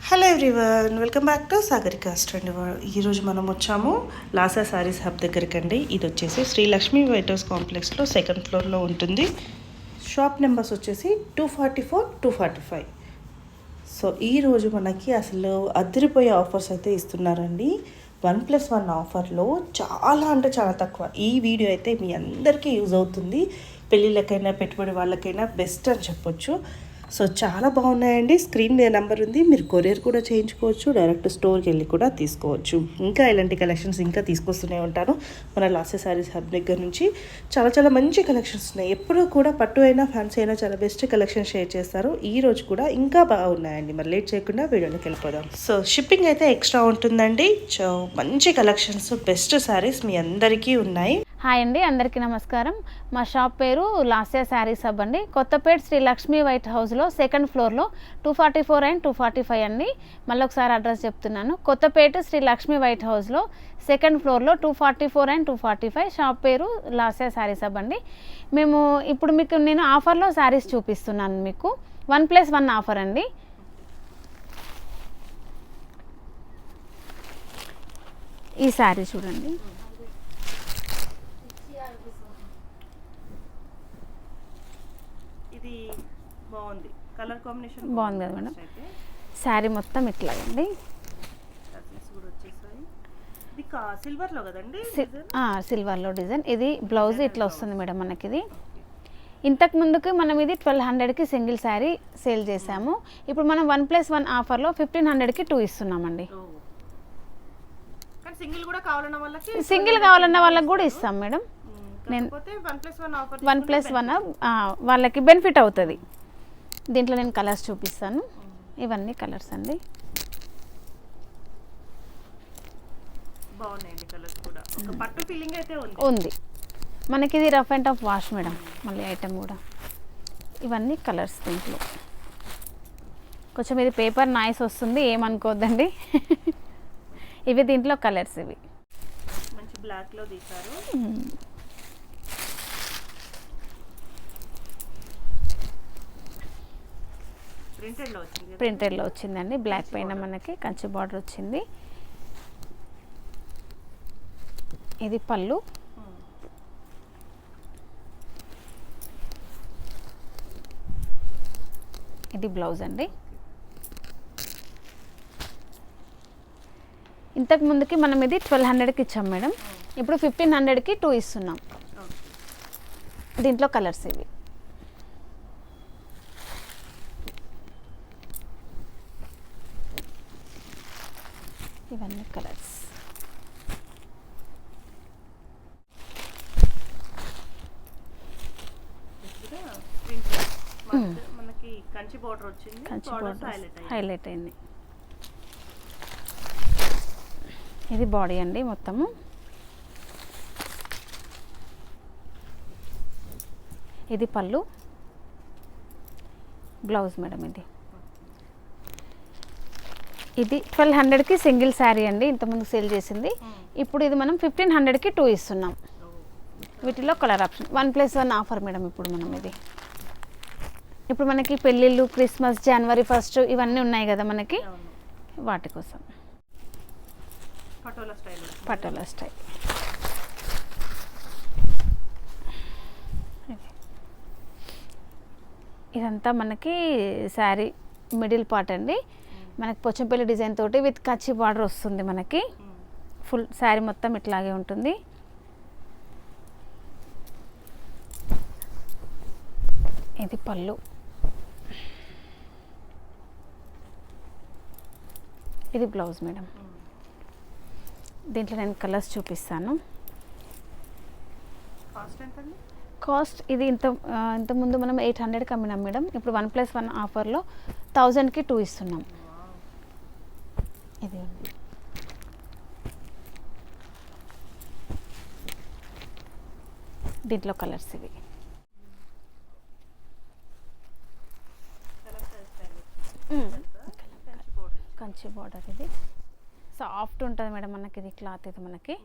Hello everyone, welcome back to Sagarika stunned. ఈరోజు మనం వచ్చాము లాసా సారీస్ హబ్ దగ్గరికి అండి. ఇది వచ్చేసి శ్రీ లక్ష్మీ వైట్ హౌస్ కాంప్లెక్స్లో సెకండ్ ఫ్లోర్లో ఉంటుంది. షాప్ నెంబర్స్ వచ్చేసి 244, 245. సో ఈరోజు మనకి అసలు అదిరిపోయే ఆఫర్స్ అయితే ఇస్తున్నారండి. 1+1 ఆఫర్లో చాలా అంటే చాలా తక్కువ. ఈ వీడియో అయితే మీ అందరికీ యూజ్ అవుతుంది. పెళ్ళిళ్ళకైనా పెట్టుబడి వాళ్ళకైనా బెస్ట్ అని చెప్పొచ్చు. సో చాలా బాగున్నాయండి. స్క్రీన్ మీద నెంబర్ ఉంది, మీరు కొరియర్ కూడా చేయించుకోవచ్చు, డైరెక్ట్ స్టోర్కి వెళ్ళి కూడా తీసుకోవచ్చు. ఇంకా ఇలాంటి కలెక్షన్స్ ఇంకా తీసుకొస్తూనే ఉంటాను. మన లాసా సారీస్ హబ్ దగ్గర నుంచి చాలా చాలా మంచి కలెక్షన్స్ ఉన్నాయి. ఎప్పుడూ కూడా పట్టు అయినా ఫ్యాన్సీ అయినా చాలా బెస్ట్ కలెక్షన్ షేర్ చేస్తారు. ఈ రోజు కూడా ఇంకా బాగున్నాయండి. మరి లేట్ చేయకుండా వీడియోలోకి వెళ్ళిపోదాం. సో షిప్పింగ్ అయితే ఎక్స్ట్రా ఉంటుందండి. సో మంచి కలెక్షన్స్, బెస్ట్ సారీస్ మీ అందరికీ ఉన్నాయి. హాయ్ అండి, అందరికీ నమస్కారం. మా షాప్ పేరు లాసా శారీస్ హబ్ అండి. కొత్తపేట శ్రీ లక్ష్మీ వైట్ హౌస్లో సెకండ్ ఫ్లోర్లో 244 అండ్ 245 అండి. మళ్ళీ ఒకసారి అడ్రస్ చెప్తున్నాను. కొత్తపేట శ్రీ లక్ష్మీ వైట్ హౌస్లో సెకండ్ ఫ్లోర్లో 244 అండ్ 245. షాప్ పేరు లాసా శారీస్ హబ్ అండి. మేము ఇప్పుడు మీకు నేను ఆఫర్లో శారీస్ చూపిస్తున్నాను. మీకు 1+1 ఆఫర్ అండి. ఈ శారీ చూడండి, బాగుంది, కలర్ కాంబినేషన్ బాగుంది కదా మేడం. శారీ మొత్తం ఇట్లాగండి, సిల్వర్లో కదండి, సిల్వర్లో డిజైన్. ఇది బ్లౌజ్ ఇట్లా వస్తుంది మేడం మనకి. ఇది ఇంతకు ముందుకు మనం ఇది 1200కి సింగిల్ శారీ సేల్ చేసాము. ఇప్పుడు మనం 1+1 ఆఫర్లో 1500కి 2 ఇస్తున్నామండి. సింగిల్ కావాలన్న వాళ్ళకి కూడా ఇస్తాం మేడం. నేను 1+1 వాళ్ళకి బెనిఫిట్ అవుతుంది. దీంట్లో నేను కలర్స్ చూపిస్తాను. ఇవన్నీ కలర్స్ అండి. ఉంది మనకి. ఇది rough and tough wash madam. మళ్ళీ ఐటమ్ కూడా ఇవన్నీ కలర్స్. దీంట్లో కొంచెం ఇది పేపర్ నాయిస్ వస్తుంది, ఏమనుకోవద్దండి. ఇవి దీంట్లో కలర్స్. ఇవి మంచి బ్లాక్లో తీశారు. ప్రింటెడ్లో వచ్చిందండి. బ్లాక్ పైన మనకి కంచి బార్డర్ వచ్చింది. ఇది పళ్ళు, ఇది బ్లౌజ్ అండి. ఇంతకు ముందుకి మనం ఇది 1200కి ఇచ్చాం మేడం. ఇప్పుడు 1500కి 2 ఇస్తున్నాం. దీంట్లో కలర్స్ ఇవి. ఇవన్నీ కలర్స్. మనకి కంచి బోర్డర్ వచ్చింది, కంచి బోర్డర్ హైలైట్ అయింది. ఇది బాడీ అండి మొత్తము. ఇది పళ్ళు, బ్లౌజ్ మేడం. ఇది 1200కి సింగిల్ శారీ అండి. ఇంతకుముందు సేల్ చేసింది. ఇప్పుడు ఇది మనం 1500కి 2 ఇస్తున్నాం. వీటిలో కలర్ ఆప్షన్ 1+1 ఆఫర్ మేడం. ఇప్పుడు మనం ఇది ఇప్పుడు మనకి పెళ్ళిళ్ళు, క్రిస్మస్, జనవరి 1 ఇవన్నీ ఉన్నాయి కదా మనకి, వాటి కోసం పటోలా స్టైల్. ఇదంతా మనకి శారీ మిడిల్ పార్ట్ అండి. మనకి పోచంపల్లి డిజైన్ తోటి విత్ కచ్చి బార్డర్ వస్తుంది మనకి. ఫుల్ శారీ మొత్తం ఇట్లాగే ఉంటుంది. ఇది పళ్ళు, ఇది బ్లౌజ్ మేడం. దీంట్లో నేను కలర్స్ చూపిస్తాను. కాస్ట్ ఇది ఇంతకుముందు మనం 800కి అమ్మినాం మేడం. ఇప్పుడు 1+1 ఆఫర్లో 1000కి 2 ఇస్తున్నాం. ఇది దీంట్లో కలర్స్ ఇవి. కంచి బార్డర్. ఇది సాఫ్ట్ ఉంటుంది మేడం మనకి. ఇది క్లాత్ ఇది మనకి.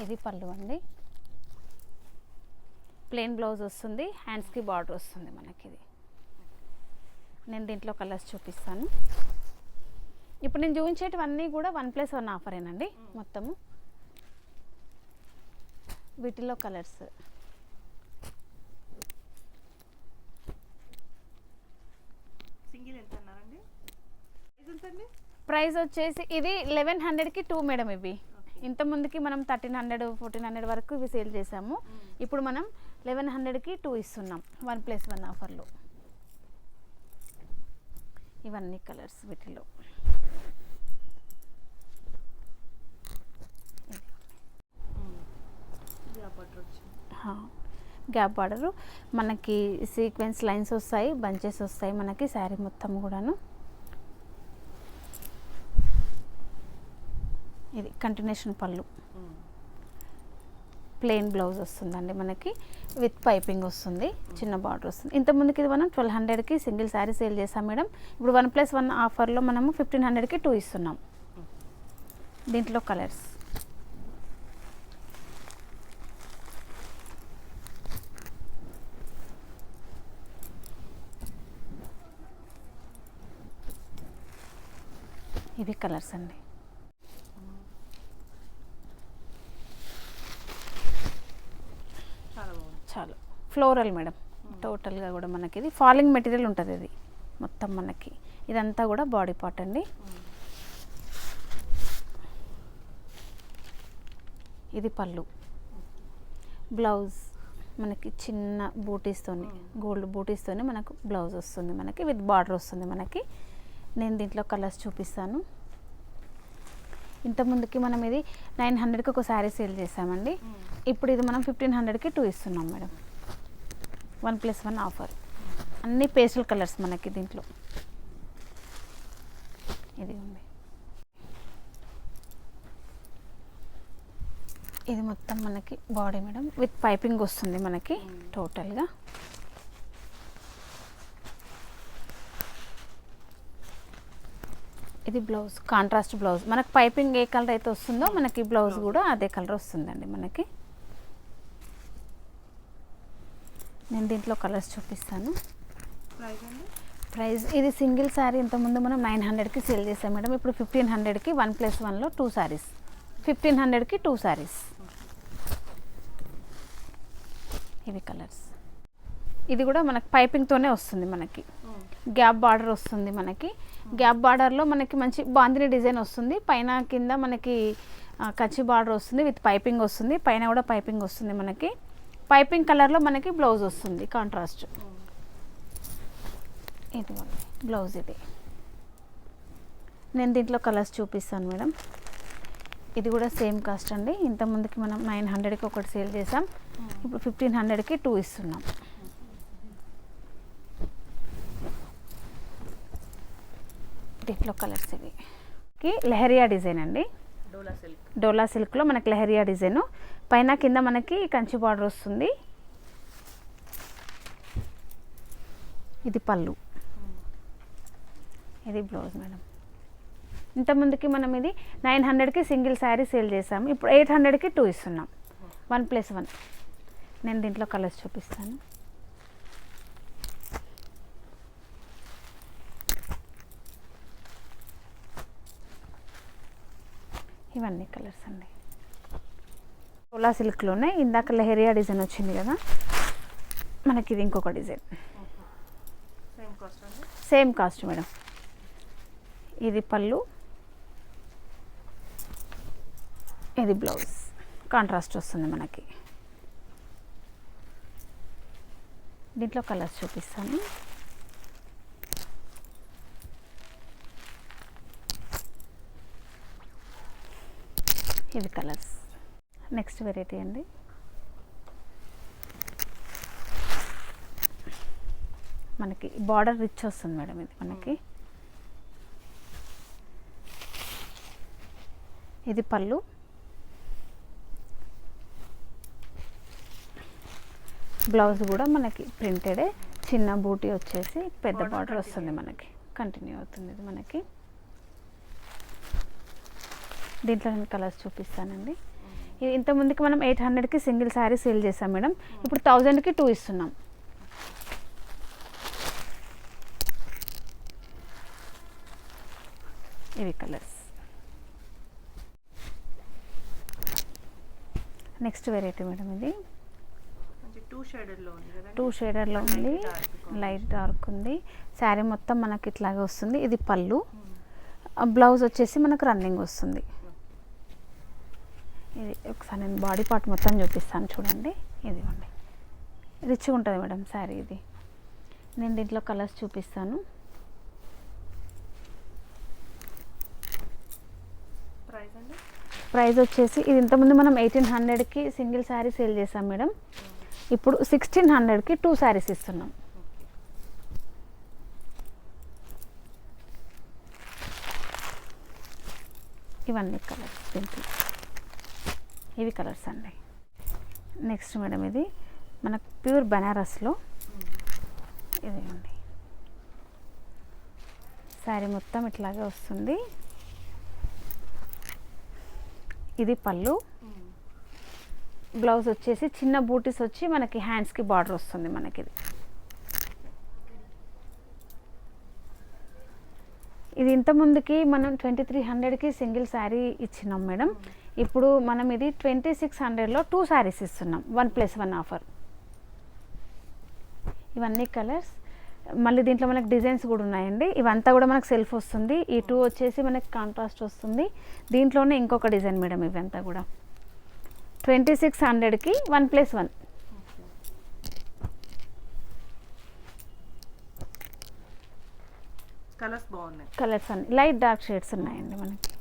ఇది పళ్ళు అండి. ప్లెయిన్ బ్లౌజ్ వస్తుంది, హ్యాండ్స్కి బార్డర్ వస్తుంది మనకి. ఇది నేను దీంట్లో కలర్స్ చూపిస్తాను. ఇప్పుడు నేను చూపించేటివన్నీ కూడా 1+1 ఆఫరేనండి మొత్తము. వీటిలో కలర్స్ సింగిల్ ఎంత అన్నారండి? ప్రైస్ వచ్చేసి ఇది 1100కి 2 మేడం. ఇవి ఇంతకుముందుకి మనం 1300 1400 వరకు ఇవి సేల్ చేసాము. ఇప్పుడు మనం 1100కి 2 ఇస్తున్నాం 1+1 ఆఫర్లో. ఇవన్నీ కలర్స్ వీటిలో. గ్యాప్ బార్డరు మనకి సీక్వెన్స్ లైన్స్ వస్తాయి, బంచెస్ వస్తాయి మనకి శారీ మొత్తం కూడాను. ఇది కంటిన్యూషన్ పళ్ళు, ప్లెయిన్ బ్లౌజ్ వస్తుందండి మనకి, విత్ పైపింగ్ వస్తుంది, చిన్న బార్డర్ వస్తుంది. ఇంతకుముందుకి ఇది మనం 1200కి సింగిల్ శారీ సేల్ చేసాం మేడం. ఇప్పుడు 1+1 ఆఫర్లో మనము 1500కి 2 ఇస్తున్నాం. దీంట్లో కలర్స్ ఇవి కలర్స్ అండి. చాలా ఫ్లోరల్ మేడం, టోటల్గా కూడా మనకి ఇది ఫాలింగ్ మెటీరియల్ ఉంటుంది. ఇది మొత్తం మనకి ఇదంతా కూడా బాడీ పార్ట్ అండి. ఇది పళ్ళు, బ్లౌజ్ మనకి చిన్న బూటీస్తోని, గోల్డ్ బూటీస్తోని మనకు బ్లౌజ్ వస్తుంది మనకి, విత్ బార్డర్ వస్తుంది మనకి. నేను దీంట్లో కలర్స్ చూపిస్తాను. ఇంతకుముందుకి మనం ఇది 900కి ఒక శారీ సేల్ చేసామండి. ఇప్పుడు ఇది మనం 1500కి 2 ఇస్తున్నాం మేడం. 1+1 ఆఫర్. అన్ని పేస్టల్ కలర్స్ మనకి దీంట్లో. ఇది ఉంది. ఇది మొత్తం మనకి బాడీ మేడం, విత్ పైపింగ్ వస్తుంది మనకి టోటల్గా. ఇది బ్లౌజ్, కాంట్రాస్ట్ బ్లౌజ్. మనకు పైపింగ్ ఏ కలర్ అయితే వస్తుందో మనకి బ్లౌజ్ కూడా అదే కలర్ వస్తుందండి మనకి. నేను దీంట్లో కలర్స్ చూపిస్తాను. ప్రైస్ ఇది సింగిల్ శారీ ఇంతకుముందు మనం 900కి సేల్ చేసాం మేడం. ఇప్పుడు 1500కి 1+1లో 2 శారీస్, 1500కి 2 శారీస్. ఇవి కలర్స్. ఇది కూడా మనకి పైపింగ్తోనే వస్తుంది మనకి, గ్యాప్ బార్డర్ వస్తుంది మనకి. గ్యాప్ బార్డర్లో మనకి మంచి బాందిని డిజైన్ వస్తుంది, పైన కింద మనకి కచ్చి బార్డర్ వస్తుంది, విత్ పైపింగ్ వస్తుంది, పైన కూడా పైపింగ్ వస్తుంది మనకి. పైపింగ్ కలర్లో మనకి బ్లౌజ్ వస్తుంది కాంట్రాస్ట్. ఇది బ్లౌజ్. ఇది నేను దీంట్లో కలర్స్ చూపిస్తాను మేడం. ఇది కూడా సేమ్ కాస్ట్ అండి. ఇంతకుముందుకి మనం 900కి ఒకటి సేల్ చేసాం, ఇప్పుడు 1500కి 2 ఇస్తున్నాం. దీంట్లో కలర్స్ ఇవి లెహరియా డిజైన్ అండి. డోలా సిల్క్లో మనకి లెహరియా డిజైన్, పైన కింద మనకి కంచి బార్డర్ వస్తుంది. ఇది పళ్ళు, ఇది బ్లౌజ్ మేడం. ఇంతకుముందుకి మనం ఇది 900కి సింగిల్ శారీ సేల్ చేసాము, ఇప్పుడు 800కి 2 ఇస్తున్నాం 1+1. నేను దీంట్లో కలర్స్ చూపిస్తాను. ఇవన్నీ కలర్స్ అండి. డోలా సిల్క్లోనే ఇందాక లెహరియా డిజైన్ వచ్చింది కదా మనకి, ఇది ఇంకొక డిజైన్. Same cost madam. ఇది పళ్ళు, ఇది బ్లౌజ్, కాంట్రాస్ట్ వస్తుంది మనకి. దీంట్లో కలర్స్ చూపిస్తాను. ఇవి కలర్స్. నెక్స్ట్ వెరైటీ అండి. మనకి బార్డర్ రిచ్ వస్తుంది మేడం. ఇది మనకి ఇది పళ్ళు, బ్లౌజ్ కూడా మనకి ప్రింటెడే, చిన్న బూటీ వచ్చేసి పెద్ద బార్డర్ వస్తుంది మనకి, కంటిన్యూ అవుతుంది ఇది మనకి. దీంట్లో నేను కలర్స్ చూపిస్తానండి. ఇది ఇంత ముందుకి మనం 800కి సింగిల్ శారీ సేల్ చేసాం మేడం. ఇప్పుడు 1000కి 2 ఇస్తున్నాం. ఇవి కలర్స్. నెక్స్ట్ వెరైటీ మేడం ఇది 2 షేడర్లో ఉంది, లైట్ డార్క్ ఉంది. శారీ మొత్తం మనకి ఇట్లాగే వస్తుంది. ఇది పళ్ళు, బ్లౌజ్ వచ్చేసి మనకు రన్నింగ్ వస్తుంది. ఇది ఒకసారి నేను బాడీ పార్ట్ మొత్తం చూపిస్తాను చూడండి. ఇదిగోండి, రిచ్గా ఉంటుంది మేడం శారీ. ఇది నేను దీంట్లో కలర్స్ చూపిస్తాను. ప్రైస్ వచ్చేసి ఇది ఇంతకుముందు మనం 1800కి సింగిల్ శారీ సేల్ చేసాం మేడం. ఇప్పుడు 1600కి 2 శారీస్ ఇస్తున్నాం. ఇవన్నీ కలర్స్ దీంట్లో, ఇవి కలర్స్ అండి. నెక్స్ట్ మేడం ఇది మనకు ప్యూర్ బనారస్లో ఇదిగోండి, శారీ మొత్తం ఇట్లాగే వస్తుంది. ఇది పళ్ళు, బ్లౌజ్ వచ్చేసి చిన్న బూటీస్ వచ్చి మనకి హ్యాండ్స్కి బార్డర్ వస్తుంది మనకి. ఇది ఇంత ముందుకి మనం 2300కి సింగిల్ శారీ ఇచ్చినాం మేడం. ఇప్పుడు మనం ఇది 2600లో 2 శారీస్ ఇస్తున్నాం, 1+1 ఆఫర్. ఇవన్నీ కలర్స్. మళ్ళీ దీంట్లో మనకు డిజైన్స్ కూడా ఉన్నాయండి. ఇవంతా కూడా మనకు సెల్ఫ్ వస్తుంది. ఈ 2 వచ్చేసి మనకి కాంట్రాస్ట్ వస్తుంది. దీంట్లోనే ఇంకొక డిజైన్ మేడం. ఇవంతా కూడా 2600కి 1+1. కలర్స్ బాగున్నాయి. కలర్స్ అన్ని లైట్ డార్క్ షేడ్స్ ఉన్నాయండి మనకి.